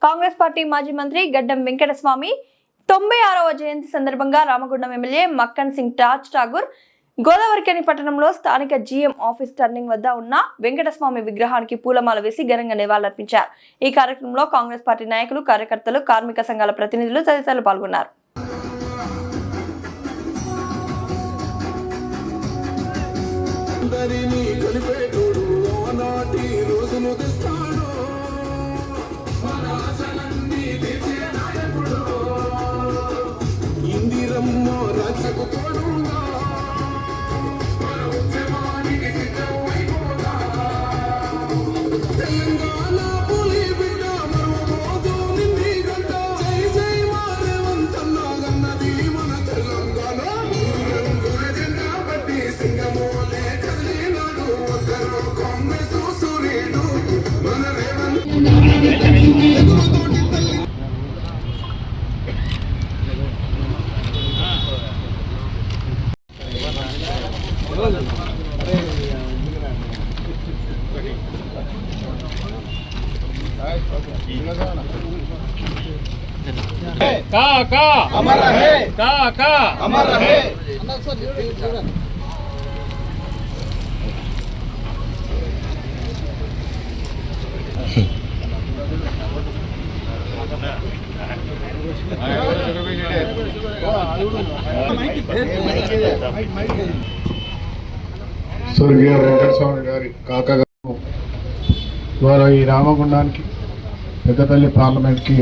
Congress party మాజీ మంత్రి గడ్డం వెంకటస్వామి 96వ జయంతి సందర్భంగా రామగుండం ఎమ్మెల్యే మక్కన్ సింగ్ ఠాకూర్ గోదావరిఖని పట్టణంలో స్థానిక జీఎం ఆఫీస్ టర్నింగ్ వద్ద ఉన్న వెంకటస్వామి విగ్రహానికి పూలమాల వేసి ఘనంగా నివాళులర్పించారు. ఈ కార్యక్రమంలో కాంగ్రెస్ పార్టీ నాయకులు, కార్యకర్తలు, కార్మిక సంఘాల ప్రతినిధులు తదితరులు పాల్గొన్నారు. का अमर रहे, का अमर रहे। స్వర్గీయ వెంకటస్వామి గారి కాకగా ద్వారా ఈ రామగుండానికి పెద్దపల్లి పార్లమెంట్కి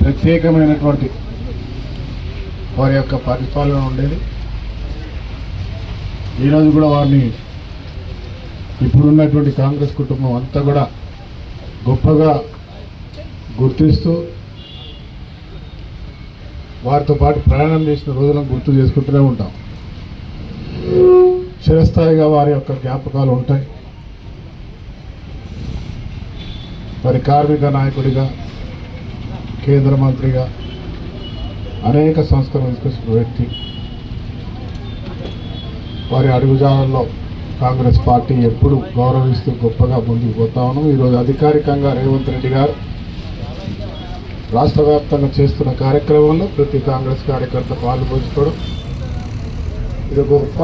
ప్రత్యేకమైనటువంటి వారి యొక్క పరిపాలన ఉండేది. ఈరోజు కూడా వారిని ఇప్పుడున్నటువంటి కాంగ్రెస్ కుటుంబం అంతా కూడా గొప్పగా గుర్తిస్తూ వారితో పాటు ప్రయాణం చేసిన రోజులను గుర్తు చేసుకుంటూనే ఉంటాం. చిరస్థాయిగా వారి యొక్క జ్ఞాపకాలు ఉంటాయి. మరి కార్మిక నాయకుడిగా, కేంద్ర మంత్రిగా అనేక సంస్కరణలు తీసుకొచ్చిన వ్యక్తి. వారి అడుగుజాడల్లో కాంగ్రెస్ పార్టీ ఎప్పుడు గౌరవిస్తూ గొప్పగా ముందుకు పోతా ఉన్నాం. ఈరోజు అధికారికంగా రేవంత్ రెడ్డి గారు రాష్ట్ర వ్యాప్తంగా చేస్తున్న కార్యక్రమంలో ప్రతి కాంగ్రెస్ కార్యకర్త పాల్గొంచుకోవడం ఇది గొప్ప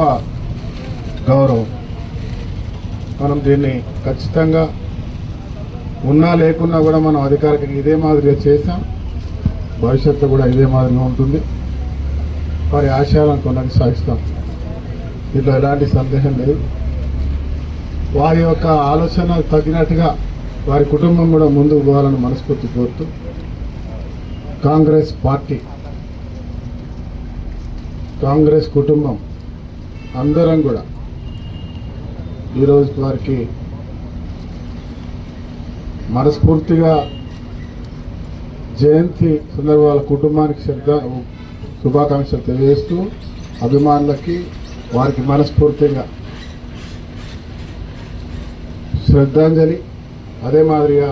గౌరవం. మనం దీన్ని ఖచ్చితంగా ఉన్నా లేకున్నా కూడా మనం అధికారికంగా ఇదే మాదిరిగా చేసాం. భవిష్యత్తు కూడా ఇదే మాదిరిగా ఉంటుంది. వారి ఆశయాలను కొనసాగిస్తాం. దీంట్లో ఎలాంటి సందేహం లేదు. వారి యొక్క ఆలోచన తగినట్టుగా వారి కుటుంబం కూడా ముందుకు పోవాలని మనస్ఫూర్తి కోరుతూ కాంగ్రెస్ పార్టీ, కాంగ్రెస్ కుటుంబం అందరం కూడా ఈరోజు వారికి మనస్ఫూర్తిగా జయంతి సందర్భాల కుటుంబానికి శుభాకాంక్షలు తెలియజేస్తూ అభిమానులకి వారికి మనస్ఫూర్తిగా శ్రద్ధాంజలి, అదే మాదిరిగా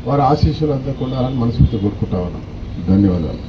వారి ఆశీస్సులు అందకుండా మనస్ఫూర్తి కోరుకుంటా ఉన్నాం. ధన్యవాదాలు.